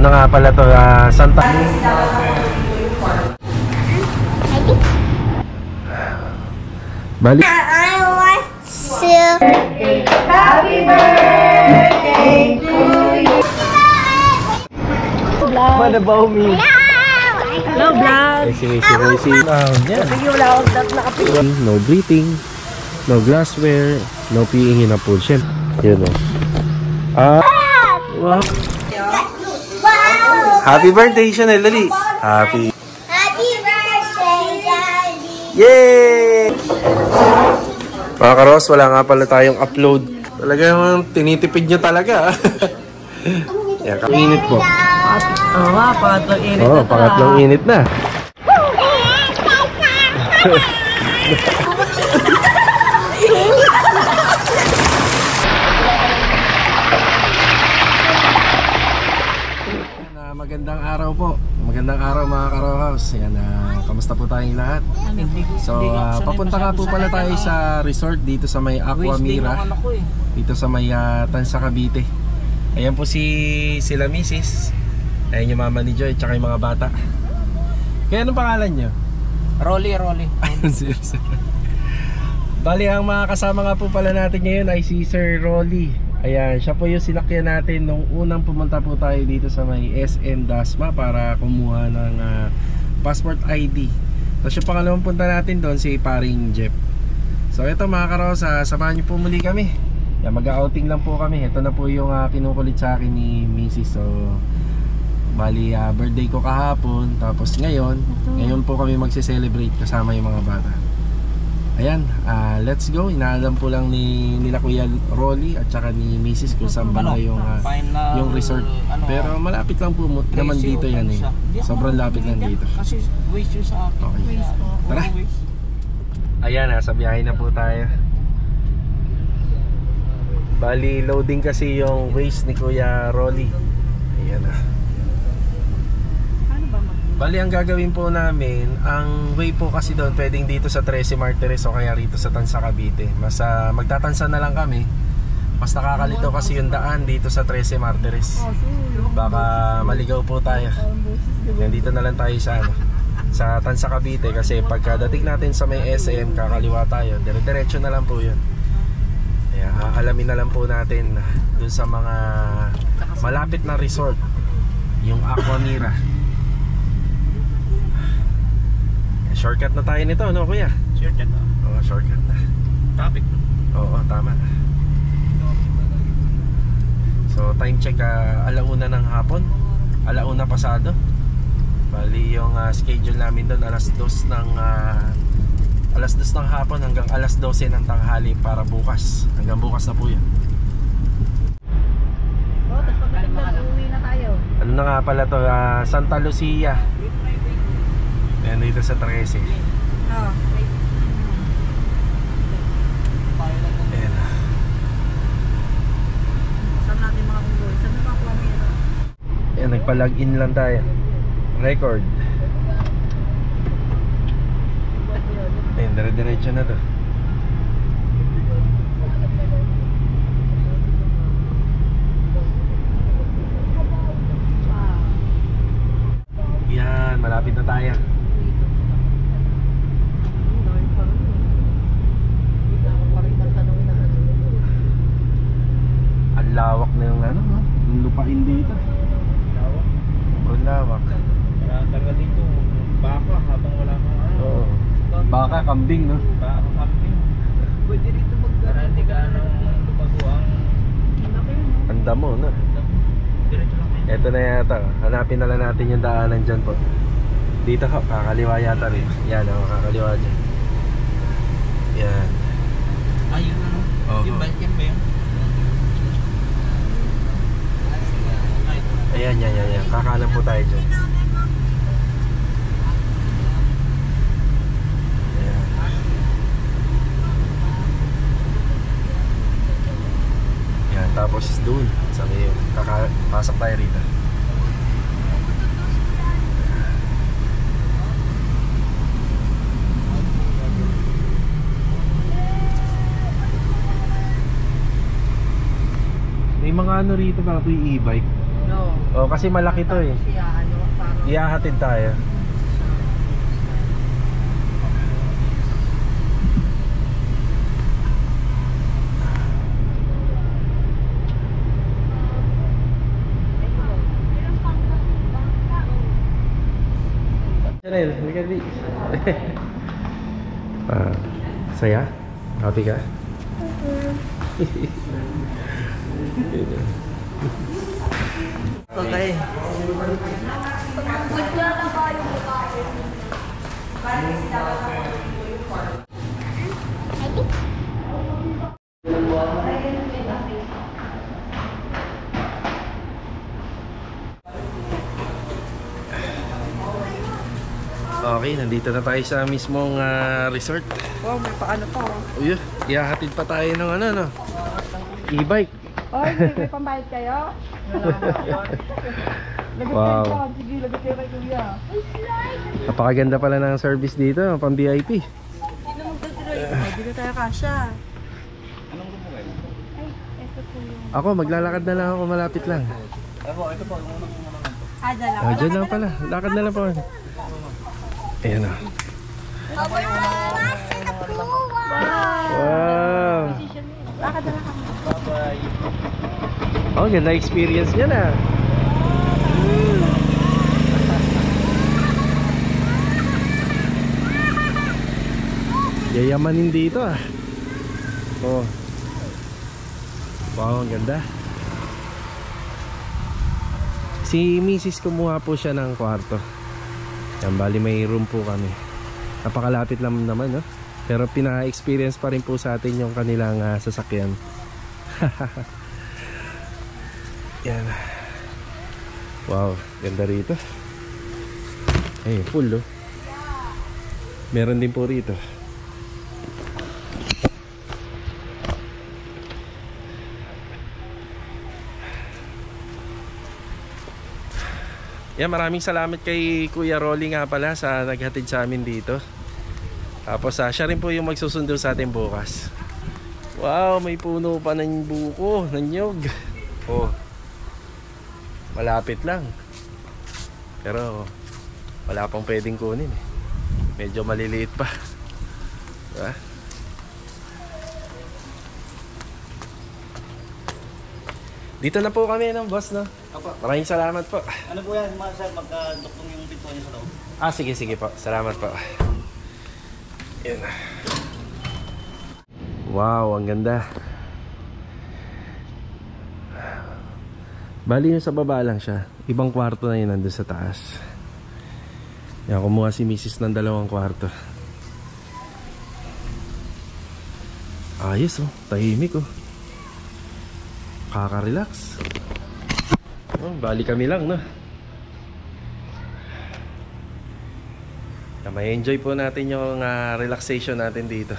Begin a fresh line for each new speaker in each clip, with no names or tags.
Ano nga pala to? Santa... Bali...
I want to...
Happy birthday to you.
What about me?
Hello, vlog.
Easy. Yan.
Sige, wala akong nakapit.
No breathing, no glassware, no peeing in a pool. Yun o. Wow. Happy birthday, Chanel. Dali. Happy
birthday, Daddy!
Yay! Mga karos, wala nga pala tayong upload. Talagang tinitipid nyo talaga. Yan, kainit po.
Oo nga, pangatlong init na.
Pangatlong init na. Magandang araw po. Magandang araw mga Karohouse. Yan, kamusta po tayong lahat? So, papunta nga po pala tayo sa resort dito sa may Aquamira. Dito sa may Tansa, Cavite. Ayan po sila Mrs. Ayan yung mama ni Joy, tsaka yung mga bata. Kaya anong pangalan nyo?
Rolly.
Bali, ang mga kasama nga po pala natin ngayon ay si Sir Rolly. Ayan, siya po yung sinakyan natin nung unang pumunta po tayo dito sa may SM Dasma para kumuha ng passport ID. Tapos yung pangalawang punta natin doon si paring Jeff. So ito mga karos, samahan niyo po muli kami. Yan, mag-outing lang po kami. Ito na po yung kinukulit sa akin ni Mrs. So bali, birthday ko kahapon. Tapos ngayon po kami magse-celebrate kasama yung mga bata. Ayan, let's go. Inaalam po lang nila Kuya Rolly at saka ni Mrs. kung saan ba yung resort. Pero malapit lang po naman dito yan eh. Sobrang lapit lang dito.
Kasi waste yun sa akin.
Okay. Tara. Ayan, sa biyahe na po tayo. Bali, loading kasi yung waste ni Kuya Rolly. Ayan na. Bali, ang gagawin po namin, ang way po kasi doon pwedeng dito sa 13 Martires o kaya rito sa Tansa, Cavite. Mas magtatansa na lang kami. Mas nakakalito kasi yung daan dito sa 13 Martires. Baka maligaw po tayo. Yan, dito na lang tayo sa Tansa, Cavite. Kasi pagkadating natin sa may SM, kakaliwa tayo. Dire-diretso na lang po yun. Kaya alamin na lang po natin dun sa mga malapit na resort, yung Aquamira. Shortcut na tayo nito, no kuya?
Shortcut na.
Oo, shortcut na.
Topic.
Oo, tama. So time check, alauna ng hapon, alauna pasado. Bali yung schedule namin doon alas 2 ng hapon hanggang alas 12 ng tanghali para bukas. Hanggang bukas na po yan.
Tapos pagkatapos uwi na tayo.
Ano na nga pala to, Santa Lucia. Ayan, dito sa 13. Ayan.
Saan natin mga unggoy? Saan na mga Aquamira?
Ayan, nagpa-login lang tayo. Record. Ayan, dire-diretso na to. Yan, malapit na tayo. Ang lawak na yung yung lupain dito. Ang lawak.
Talaga dito, baka habang wala kang
Oo. Baka kambing, no?
Baka kambing. Pwede rito para hindi ka lupaguang.
Ang damo, no?
Diretso lang.
Ito na yata. Hanapin na lang natin yung daanan dyan po. Dito ka, kakaliwa yata rin. Yan, kakaliwa dyan. Yan.
Ayun ano? Yung bike yan ba yun?
Ayan. Kakanan po tayo dyan. Ayan. Yan, tapos doon. Sabi yun, pasok tayo rito. May mga ano rito ba ito yung e-bike?
ano.
Oh, kasi malaki to eh.
Siya, ano, parang...
Ihahatid tayo. Chanel, halika di. Saya? Happy ka?
Okay.
Okay, nandito na tayo sa mismong resort.
Wow, may paano pa oh.
Uy, ihahatid pa tayo ng ano, no? E-bike.
Oy, may pambayad kayo?
Wow.
Sige, lagot kayo kay Kuya.
Napakaganda pala ng service dito, pang VIP.
Hindi mo gagawin. Hindi na tayo kasha.
Ako, maglalakad na lang ako, malapit lang.
Ito po. Dala.
Oh, dyan lang pala, lakad na lang po. Ayan o. Wow.
Lakad na lang kami.
Oh, ganda experience niya na. Yayamanin dito ah. Oh. Wow, ang ganda. Si Mrs. kumuha po siya ng kwarto. Yan, bali may room po kami. Napakalapit lang naman, no? Pero pina-experience pa rin po sa atin yung kanilang sasakyan. Yan. Wow, ganda rito. Ay, full, oh. Meron din po rito. Yan, maraming salamat kay Kuya Rolly nga pala sa naghatid sa amin dito. Tapos siya rin po yung magsusundo sa atin bukas. Wow, may puno pa ng buko, ng nyog. Oh, malapit lang. Pero wala pang pwedeng kunin eh. Medyo maliliit pa. Diba? Dito na po kami ng boss, no?
Opo.
Maraming salamat po.
Ano po yan, mga sir, magkaduktong yung pintuan niyo sa loob?
Sige, sige po. Salamat po. Yan. Wow, ang ganda. Bali yung sa baba lang siya. Ibang kwarto na yun nandun sa taas. Yan, kumuha si Mrs. ng 2 kwarto. Ayos oh, tahimik oh. Kaka-relax. Oh, bali kami lang, no? May enjoy po natin yung relaxation natin dito.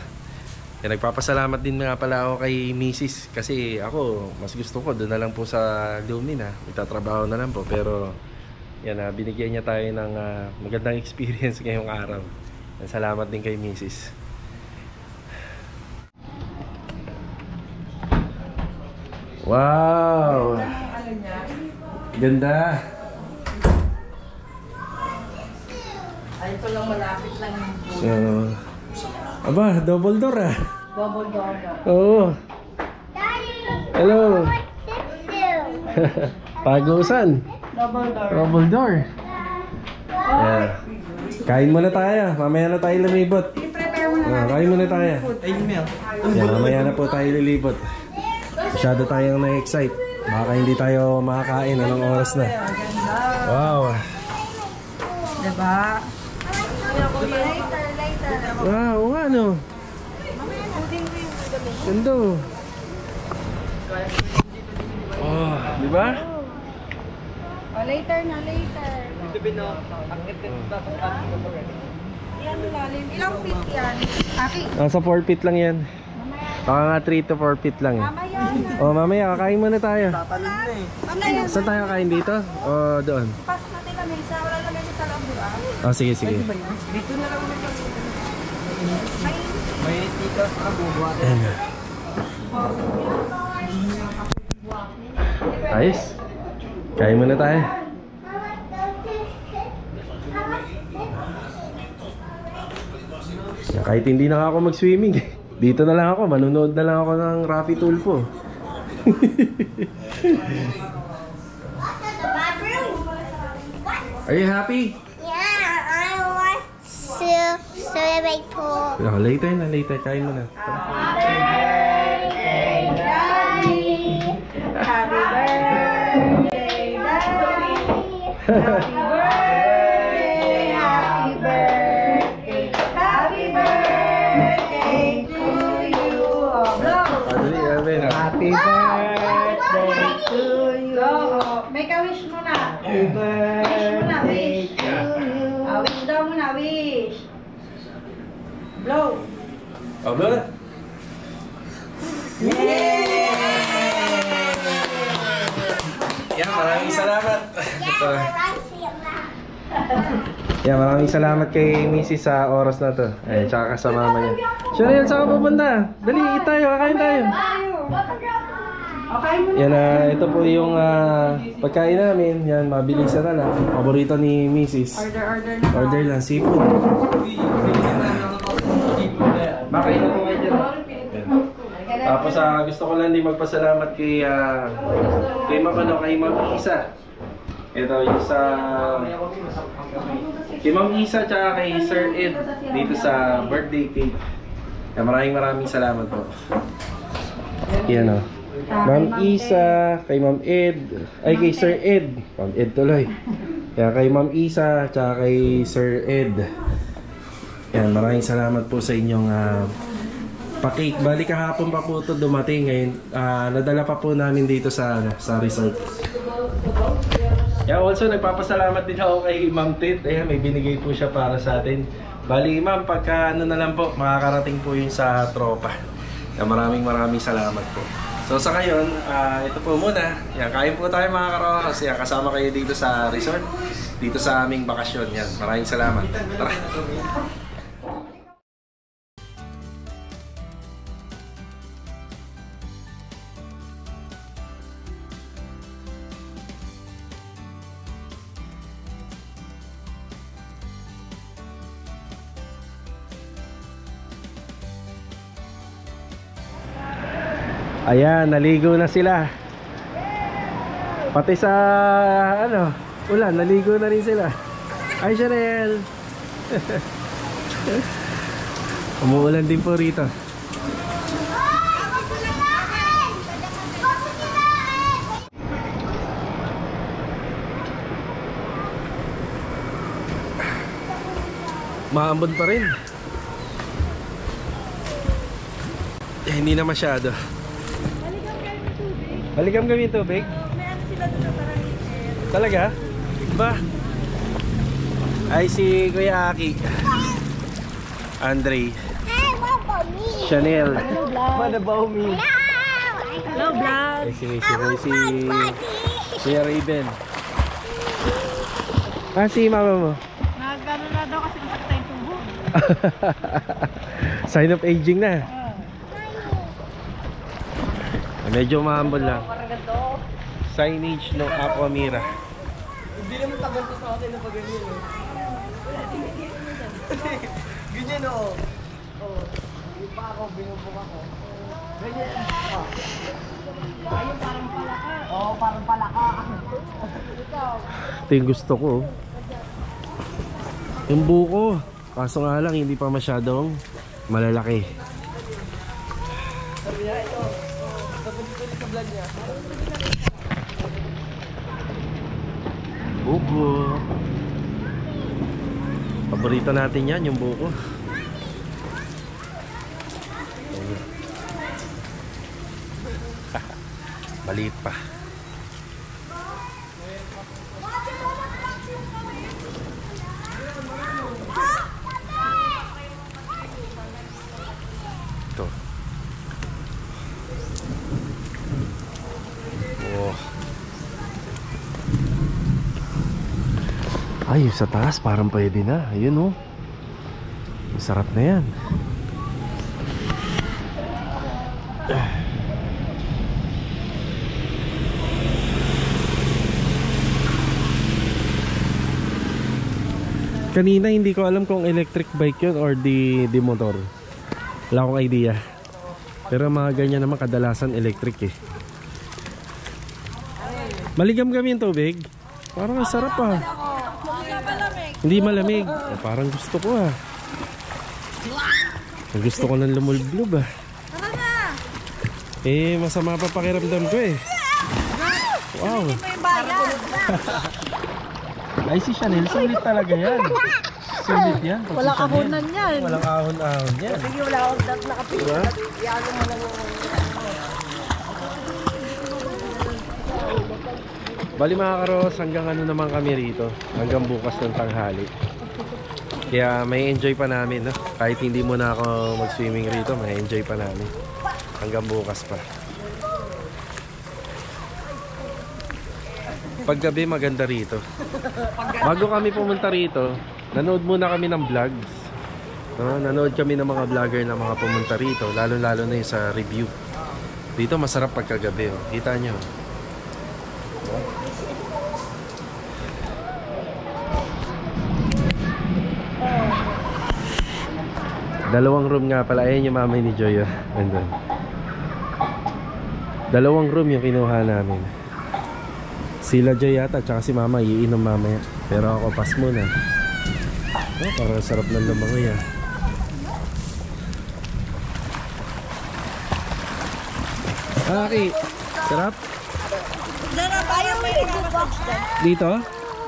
Yan, nagpapasalamat din nga pala ako kay Mrs. Kasi ako, mas gusto ko doon na lang po sa Lumina. Itatrabaho na lang po. Pero yan, binigyan niya tayo ng magandang experience ngayong araw. Yan, salamat din kay Mrs. Wow! Ganda!
Ay, ito lang malapit lang yung
Aba, double door ah.
double door.
Oo.
Daddy,
Hello.
sit
Pagusan.
Double door.
Double door. Yeah. Kain muna tayo. Mamaya na tayo lumibot. Kain muna tayo.
Email.
Yan, mamaya na po tayo lilibot. Masyado tayong na-excite. Baka hindi tayo makakain. Anong oras na? Wow.
Diba?
Wow, ano? Ganda. Oh, di ba?
Oh, later na, later.
Ito bino, akit tapos akit mo ready.
Ilang lalim? Ilang feet yan? Aki,
Nasa 4 feet lang yan. Baka nga 3 to 4 feet lang eh.
mamaya na.
Oh, mamaya kakain muna tayo.
Tatalon na eh.
Mamaya na.
Saan tayo kain dito? O doon?
Pas natin kami sa, wala naman sa loob, di ba?
Oh, sige, sige.
Dito na lang ulit. May tika ka bubuhat.
Ayos. Kain muna tayo. Kahit hindi na ako mag-swimming, dito na lang ako, manunood na lang ako ng Raffy Tulfo. Are you happy?
Yeah, I want to celebrate pool.
Oh, later na, later. Kain muna.
Happy birthday, Daddy! Happy birthday, Daddy! Happy birthday, happy birthday, happy birthday to you. Oh, blow!
Happy
birthday to you.
Go! Make a wish muna.
Happy
Wish muna, wish.
to you.
Wish daw muna, wish. Blow!
Oh, blow na. Yeah, maraming salamat. Yeah, maraming salamat kay Mrs. sa oras na to. Ay, tsaka sa mama niya. Chanel, saan ka pupunta? Dali, eat tayo, kakain tayo.
Okay mo na.
Yan, ito po yung pagkain namin. Yan, mabilisan na lang. Paborito ni Mrs.
Order na.
Order lang, seafood. Makain na po kayo dyan. Tapos gusto ko lang din magpasalamat kay kay Ma'am Isa. Ito yung sa kay Ma'am Isa tsaka kay Sir Ed dito sa birthday cake. Maraming salamat po. Yan o. Ma'am Isa, kay Ma'am Ed, ay kay Sir Ed. Ma'am Ed tuloy. Kaya kay Ma'am Isa tsaka kay Sir Ed. Yan, maraming salamat po sa inyong pa-cake. Bali kahapon pa po ito dumating. Ngayon, nadala pa po namin dito sa resort. Yeah, also nagpapasalamat din ako kay Ma'am Tit. Ayan, may binigay po siya para sa atin. Bali ma'am, pagka ano na lang po, makakarating po yun sa tropa. Yeah, maraming salamat po. So sa ngayon, ito po muna. Yan, kain po tayo mga karokas. Yan, kasama kayo dito sa resort. Dito sa aming bakasyon. Yan, maraming salamat. Tara! Ayan, naligo na sila. Pati sa ulan, naligo na rin sila. Ay, Chanel. Umuulan din po rito. Maambon pa rin. Hindi na masyado. Balikam kami tubig?
May ano sila doon na parang
Talaga? Ba? Ay si Kuya Aki, Andre, Chanel.
What about me?
Hello, vlog!
Ay si Kuya Raven. Si mama mo.
Nagano na daw kasi masakta yung tubo.
Sign of aging na. Medyo mahambol lang. Signage ng Aquamira.
Hindi naman tagal to sa akin na pag ganyan eh. Ganyan oo. Hindi pa ako, binubuk ako. Ganyan.
Ayun, parang palaka.
Oo, parang palaka.
Ito yung gusto ko. Yung buko. Kaso nga lang, hindi pa masyadong malalaki.
Sabi niya ito. Tapos dito sa vlog niya.
Buko. Paborito natin yan, yung buko. Maliit pa. Ito. Oh. Ay, sa taas parang pwede na. Ayun oh. Masarap na yan. Kanina hindi ko alam kung electric bike yun or di motor. Wala akong idea. Pero mga ganyan naman kadalasan electric eh. Maligam-gam yung tubig. Parang ang sarap ah. Hindi malamig. Parang gusto ko ah. Gusto ko ng lumulblub ah. Eh masama pa pakiramdam ko eh. Wow. Ay si Chanel, sulit talaga yan. Sulit yan.
Walang ahonan yan.
Walang ahon-ahon yan.
Wala akong nakapili.
Diba?
Iano mo lang yung...
Bali mga karos, hanggang ano naman kami rito. Hanggang bukas ng tanghali. Kaya may enjoy pa namin, no? Kahit hindi muna ako mag-swimming rito, may enjoy pa namin. Hanggang bukas pa. Paggabi maganda rito. Bago kami pumunta rito, nanood muna kami ng vlogs. No? Nanood kami ng mga vlogger na mga pumunta rito, lalo-lalo na yung sa review. Dito masarap pagkagabi, oh. Kita nyo. Dalawang room nga pala. Ayan yung mamay ni Joy, oh. Andun. Dalawang room yung kinuha namin. Sila Joy yata tsaka si mama iinom mamaya. Pero ako pas muna. Oh, parang sarap ng lumangoy ah. Aki, sarap?
Sarap, ayaw mo yung nakabox dyan.
Dito?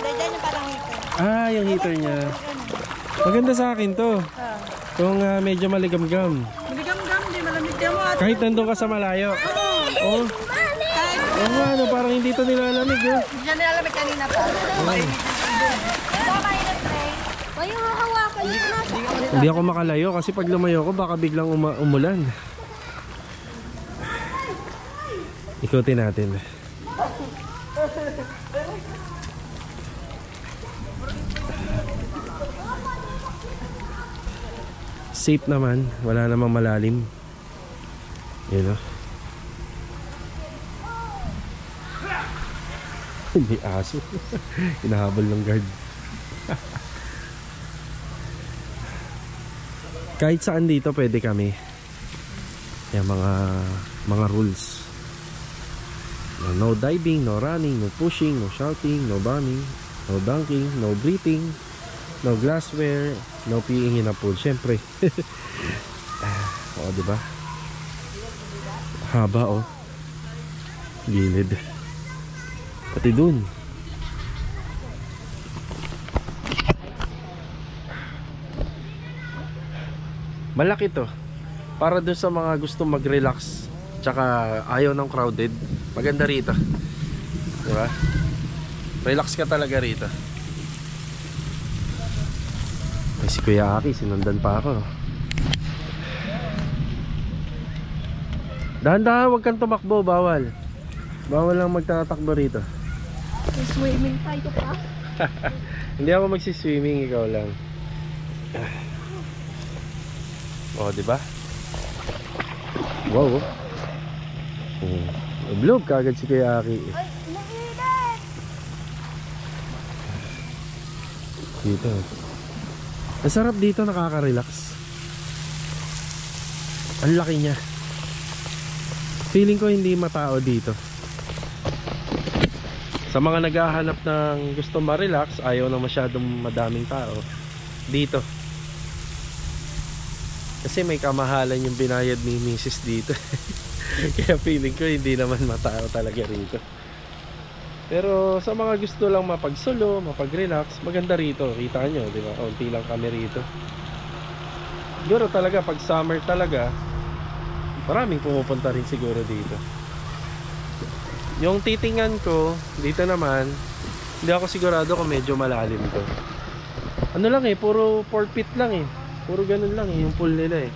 Dyan yung parang heater.
Ah, yung heater niya. Maganda sa akin to. Kung medyo maligam-gam.
Maligam-gam, di malamig yan mo.
Kahit nandun ka sa malayo. Oh. Oo nga, ano, parang hindi to nilalamig oh.
Hindi na nilalamig kanina pa.
Huwag yung hahawakan yung nasa.
Hindi ako makalayo kasi pag lumayo ko baka biglang umulan. Ikutin natin. Safe naman, wala namang malalim. Yun o. Hindi aso. Hinahabol ng guard. Kahit saan dito pwede kami. Yan mga rules. No diving, no running, no pushing, no shouting, no bombing, no dunking, no breathing, no glassware, no peeing in a pool. Siyempre. O, diba? Haba, oh. Gilid. Pati dun. Malaki to. Para dun sa mga gusto mag-relax tsaka ayaw ng crowded, maganda rito. Diba? Relax ka talaga rito. Ay, si Kuya Aki, sinundan pa ako. Dahan-dahan, huwag kang tumakbo, bawal. Bawal lang magtatakbo rito.
Swimming tayo pa.
Hindi ako magsiswimming, ikaw lang. Oh, di ba? Wow. Vlog kagad si Kuya Aki.
Ay, naiinit!
Dito. Ang sarap dito, nakaka-relax. Ang laki niya. Feeling ko hindi matao dito. Sa mga naghahanap ng gusto ma-relax, ayaw na masyadong madaming tao. Dito. Kasi may kamahalan yung binayad ni Mrs. dito. Kaya feeling ko hindi naman matao talaga rito. Pero sa mga gusto lang mapagsulo, mapag-relax, maganda rito. Kita nyo, di ba? Kaunti lang kami rito. Siguro talaga, pag summer talaga, maraming pumupunta rin siguro dito. Yung titingan ko, dito naman, hindi ako sigurado kung medyo malalim to. Ano lang eh, puro 4 feet lang eh. Puro ganun lang eh, yung pool nila eh.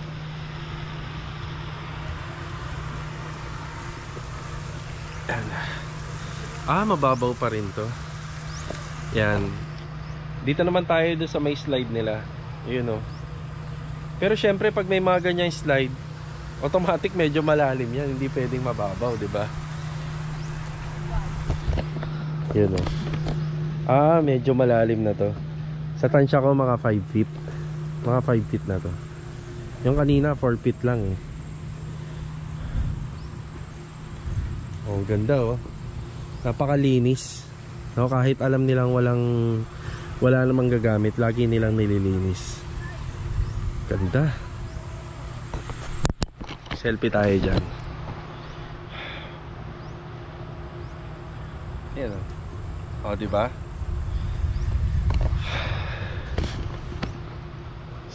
Ah, mababaw pa rin to. Yan. Dito naman tayo doon sa may slide nila. Yun oh. Pero syempre pag may mga ganyang slide, automatic medyo malalim yan. Hindi pwedeng mababaw, di ba? Yun oh. Ah, medyo malalim na to. Sa tansya ko mga 5 feet. Mga 5 feet na to. Yung kanina 4 feet lang eh. Oh, ganda oh. Napakalinis. No, kahit alam nilang wala namang gagamit, lagi nilang nililinis. Ganda. Selfie tayo dyan. Yan oh. Oh, diba?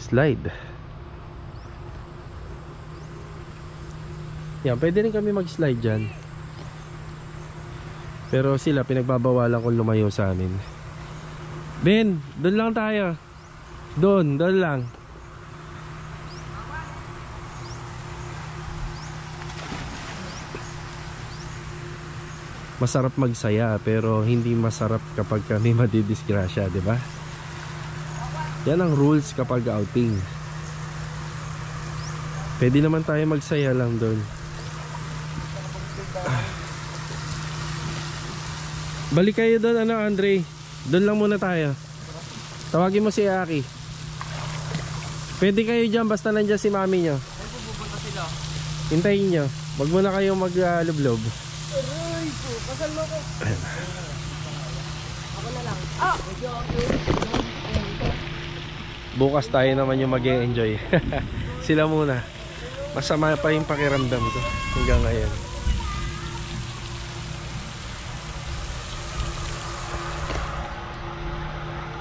Slide. Yan, pwede rin kami mag-slide dyan. Pero sila pinagbabawalan kung lumayo sa amin. Ben, doon lang tayo. Doon lang. Masarap magsaya pero hindi masarap kapag kami madidisgrasya, di ba? Yan ang rules kapag outing. Pwede naman tayo magsaya lang doon. Balik kayo doon, ano, Andre? Doon lang muna tayo. Tawagin mo si Aki. Pwede kayo dyan basta nandiyan si mami nyo. Hintayin nyo. Wag muna kayo mag-lublob.
Pasal mo ko. Ako na lang.
Bukas tayo naman yung mag-e-enjoy. Sila muna. Masama pa yung pakiramdam ko hanggang ngayon.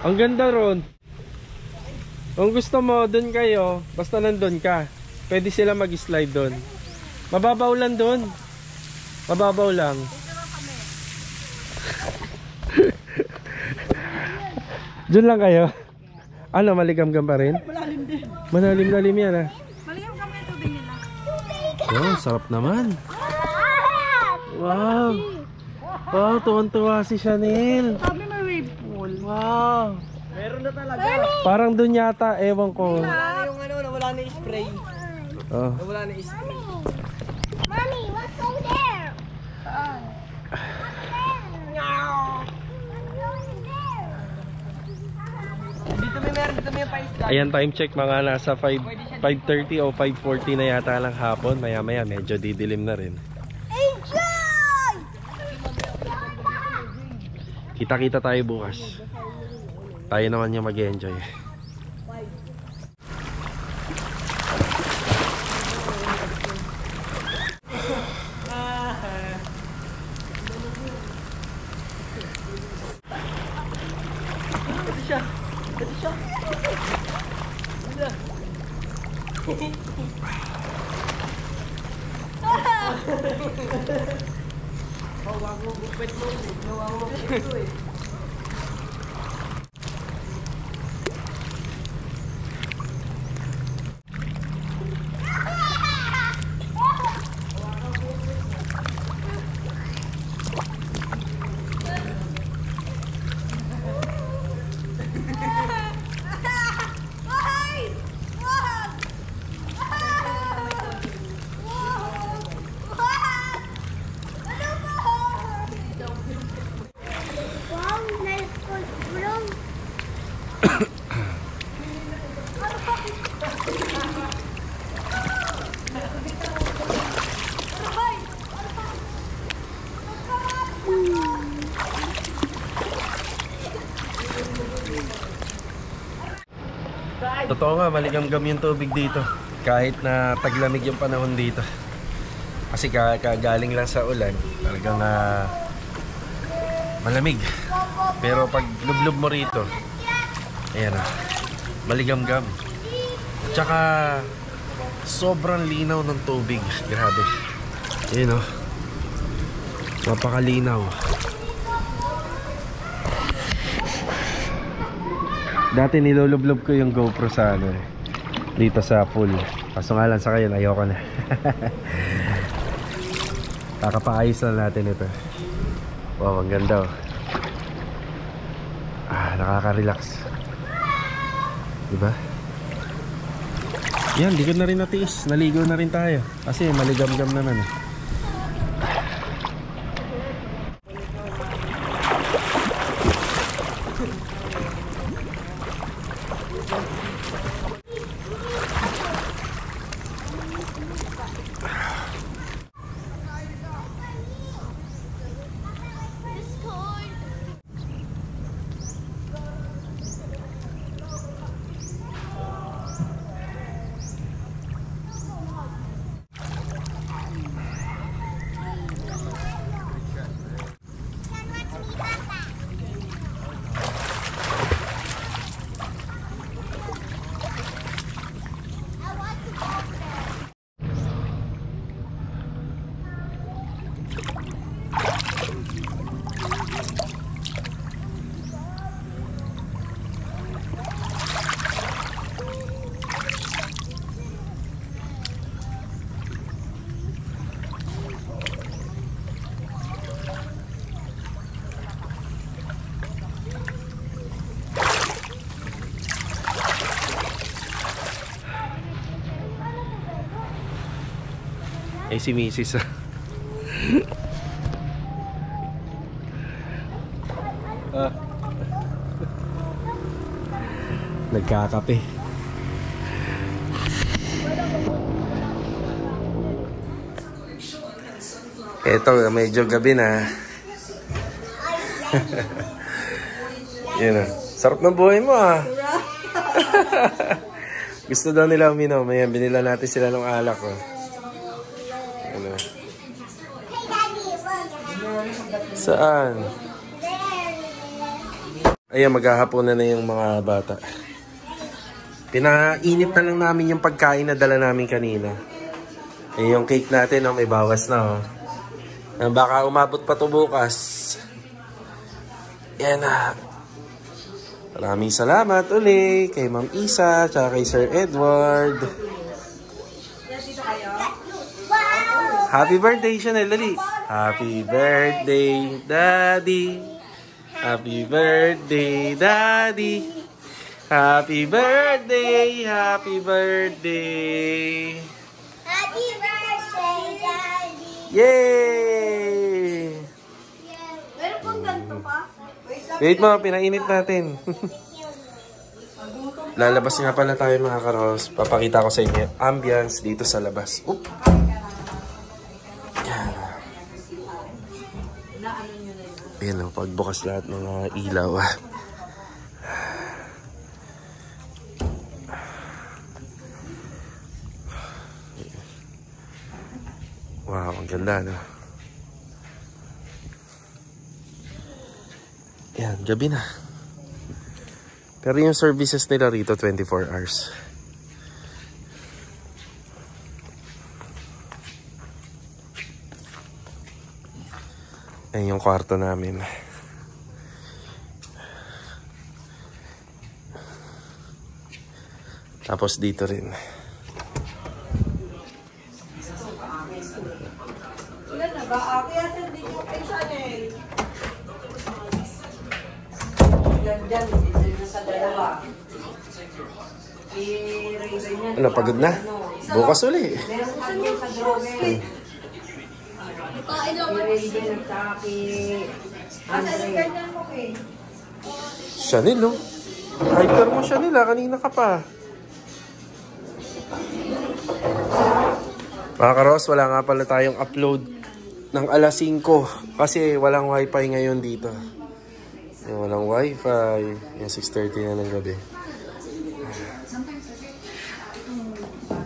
Ang ganda ron. Kung gusto mo, dun kayo. Basta nandun ka. Pwede sila mag-slide dun. Mababaw lang dun. Mababaw lang. Dun lang kayo. Ano, maligam-gam pa rin?
Malalim din.
Malalim-lalim yan ah.
Maligam kami yung tubig nila.
Oh, sarap naman. Wow. Wow, tuwan-tuwa si Chanel.
Sabi may wave pool.
Wow.
Meron na talaga.
Parang dun yata, ewan ko.
Wala yung ano, nawala na yung spray.
Oh.
Nawala na yung spray.
Mommy, what's over there?
Dito may pa-isla.
Ayan, time check mga nasa 5:30 o 5:40 na yata lang hapon. Maya-maya medyo didilim na rin.
Enjoy!
Kita-kita tayo bukas. Tayo naman yung mag-enjoy. Totoo nga, maligam-gam yung tubig dito. Kahit na taglamig yung panahon dito. Kasi kagaling lang sa ulan, talagang malamig. Pero pag lublob mo rito, ayan na, maligam-gam. At saka sobrang linaw ng tubig. Grabe. Ayan o, napakalinaw. Dati nilulublob ko yung GoPro sa ano, dito sa pool. Kaso nga lang sa kayo, ayoko na. Kakapaayos na natin ito. Wow, ang ganda oh. Nakaka-relax. Diba? Yan, di ko na rin natiis. Naligo na rin tayo. Kasi maligam-gam naman eh. Ay, si Mrs. Ah. Nagkakape. Eto, medyo gabi na. Yan ah. Sarap ng buhay mo ah. Gusto daw nila uminom. Ayan, binila natin sila ng alak oh. Ano? Saan? Ayan, maghahapon na yung mga bata. Pinainit na lang namin yung pagkain na dala namin kanina. Eh, yung cake natin, oh, may bawas na. Oh. Baka umabot pa to bukas. Yan na. Maraming salamat uli kay Ma'am Isa at kay Sir Edward. Happy birthday, Chanel. Dali. Happy birthday, Daddy. Happy birthday, Daddy. Happy birthday, happy birthday.
Happy birthday, Daddy.
Yay!
Meron pong ganito pa.
Wait mo, pinainit natin. Lalabas nga pala tayo mga karos. Papakita ko sa inyo yung ambience dito sa labas. Oop. Ayan o, pagbukas lahat ng mga ilaw. Wow, ang ganda no. Ayan, gabi na. Pero yung services nila rito 24 hours. Ayan yung kwarto namin. Tapos dito rin.
Ilan na ba? Kaya sir, di ko kay Chanel. Yan, sa dalawa. I-ray-ray niya.
Ano, pagod na? Bukas uli.
Meron sa niyo sa drawer. I-ray din ang taki. Ganyan mo kay.
Chanel, no? Hyper mo, Chanel, ah. Kanina ka pa. Mga karos, wala nga pala tayong upload ng alas 5 kasi walang wifi ngayon dito. Yung walang wifi. Yung 6:30 na ng gabi.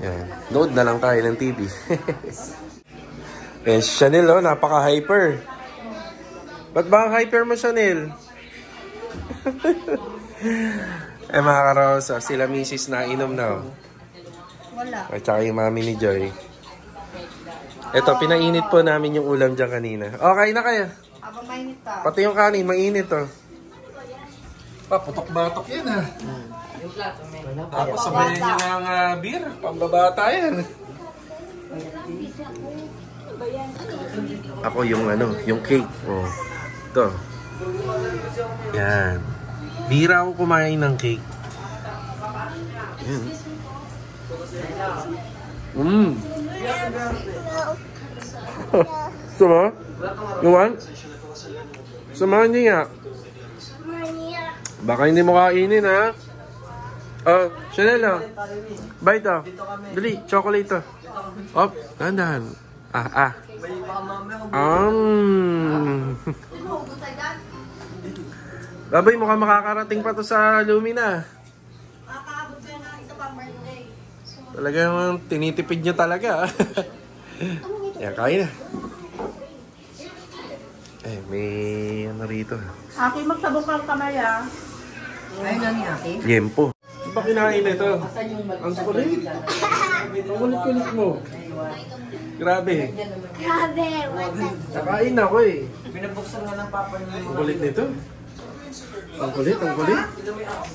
Yan. Load na lang tayo ng TV. Eh, Chanel, oh, napaka-hyper. Ba't ba ang hyper mo, Chanel? Eh, mga karos, sila misis na inom na, oh.
Wala.
At saka yung mami ni Joy. Ito, pinainit po namin yung ulam dyan kanina. Okay na kaya?
Aba mainit pa.
Pati yung kanin, mainit, oh. Putok-batok yan, ha.
Yung plato, may.
Tapos sabayan nyo ng beer. Pambabata yan. Ako yung yung cake. Oh. Ito. Yan. Bira ako kumain ng cake. Yan. Sama? You want? Samahan niyo nga. Baka hindi mo kainin, ha? Oh, Chanel, oh. Bite, oh. Dali, chocolate, oh. Op, dahan-dahan. Babay, mukhang makakarating pa to sa Lumina.
Makakaabot siya ng isa pang birthday.
Talagang tinitipid nyo talaga. Yan, kain na. Eh, may ano rito.
Aki, magsabong kang kamay ah.
Ayun na ni Aki.
Yempo. Ano ba kinain na ito? Ang kulit. Ang kulit-kulit mo. Grabe.
Grabe.
Nakain ako eh.
Binabuksan nga ng papa niya.
Ang kulit nito. Ang kulit, ang kulit.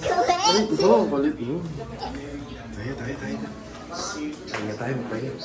Kulit ito, ang kulit mo. Tayo. Tayo, magpahinga.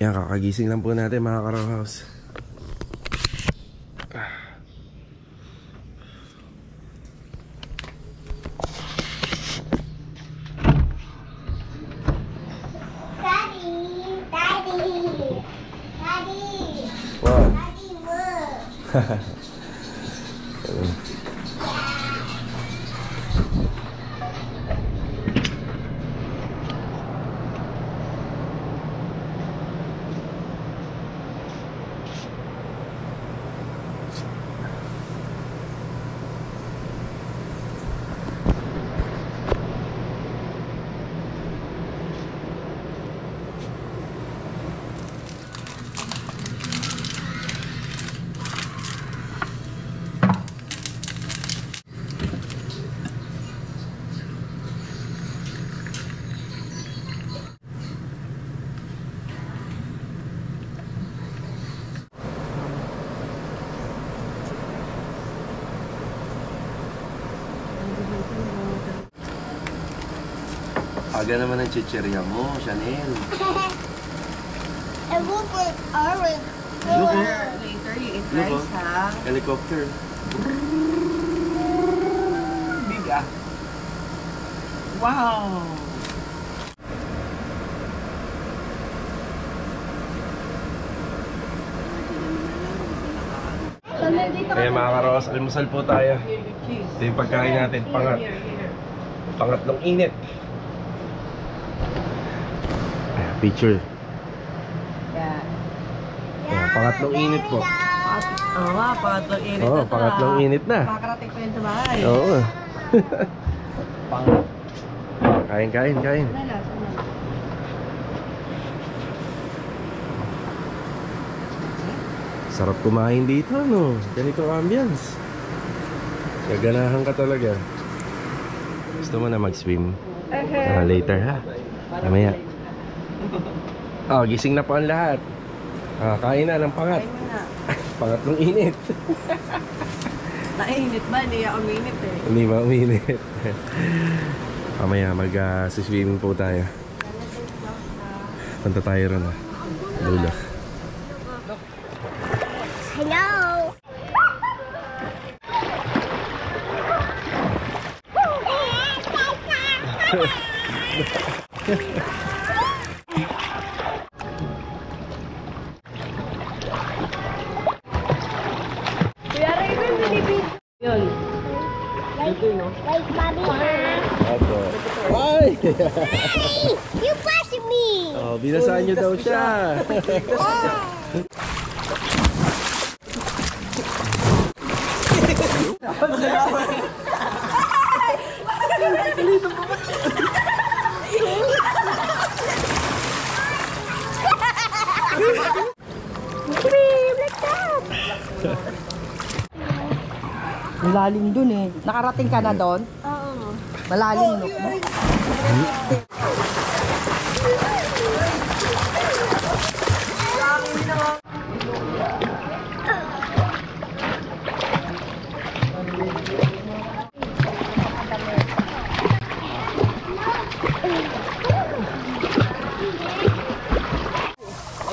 Yan, kakagising lang po natin mga ka-row house.
Daddy, Daddy, Daddy,
Wow.
Daddy, look.
Aga naman ang chichirya mo, Chanel.
It looks like orange.
Look,
Later, you eat
Look,
rice, ha?
helicopter.
Big, ah. Wow!
Kaya mga ka-rows, almusal po tayo. Ito yung pagkain natin, pangatlong init. Ayan, picture.
Yeah.
Ayan, pangatlong init po.
Oo nga, pangatlong init
Oo,
na to,
pangatlong
ah.
init na.
Makakarating pa yun sa bahay.
Oo. Kain, kain, kain. Sarap kumain dito, no? Ganito ang ambience. Gaganahan ka talaga. Gusto mo na mag-swim? Later ha. Mamaya. Oh, gising na po ang lahat. Kain na ng pangat.
Kain mo na.
Pangatlong init.
Nainit ba? Hindi ako uminit eh.
Hindi ba uminit? Mamaya mag-swimming po tayo. Punta tayo ron ha. Dulo.
Hello.
Yun.
Like Bobby has.
Opo. Ay!
You push me.
Oh, binasaan niyo daw siya.
Malalim dun eh. Nakarating ka na doon?
Oo.
Malalim no? Ay,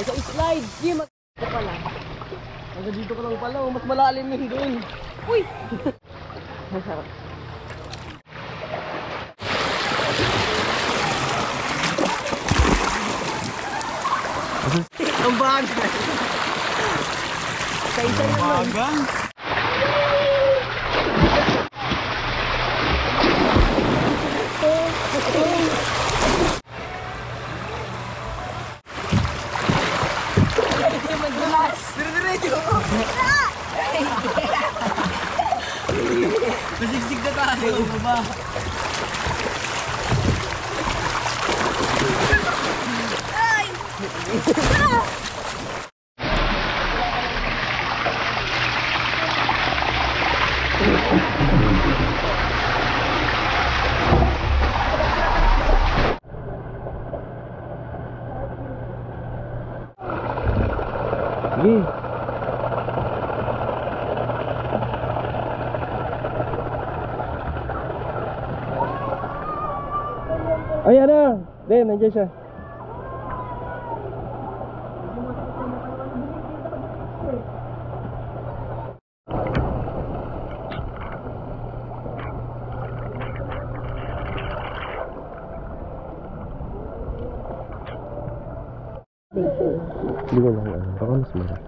sa slide. Di mag... pala.
Hanggang dito ko lang pala, mas malalim yun doon.
Uy! Masarap.
Ang bagay.
Kaisa naman.
Bagang. Masigsig na tayo, baba.
Sige. Ayan na. Ben, nandiyan siya. Hindi ko lang alam. Baka mas malaki.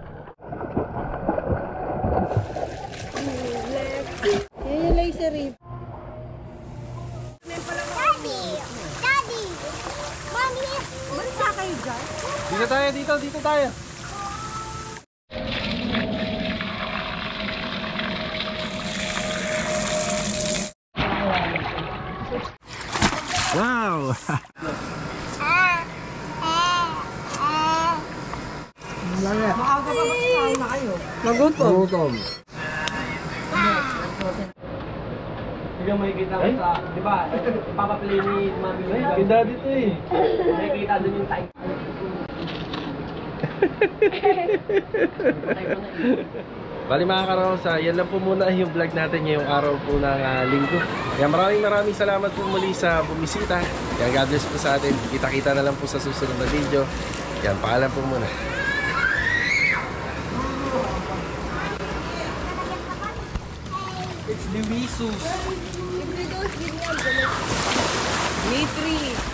Yan yung laser rip.
Daddy! Daddy! Mommy!
Bansa kayo dyan?
Dito tayo, dito tayo. Wow!
Maaga pa makakain na kayo.
Magutom.
Hindi mo makikita mo sa, di ba? Ipapaplay ni Mami yung
Kay daddy to eh.
nakikita doon yung time.
Bali mga karosa, yan lang po muna yung vlog natin ngayong araw po ng linggo. Yan, maraming salamat po muli sa bumisita. Yan, God bless po sa atin. Kita-kita na lang po sa susunod na video. Yan, paalam po muna.
It's the Wisus.
May 3.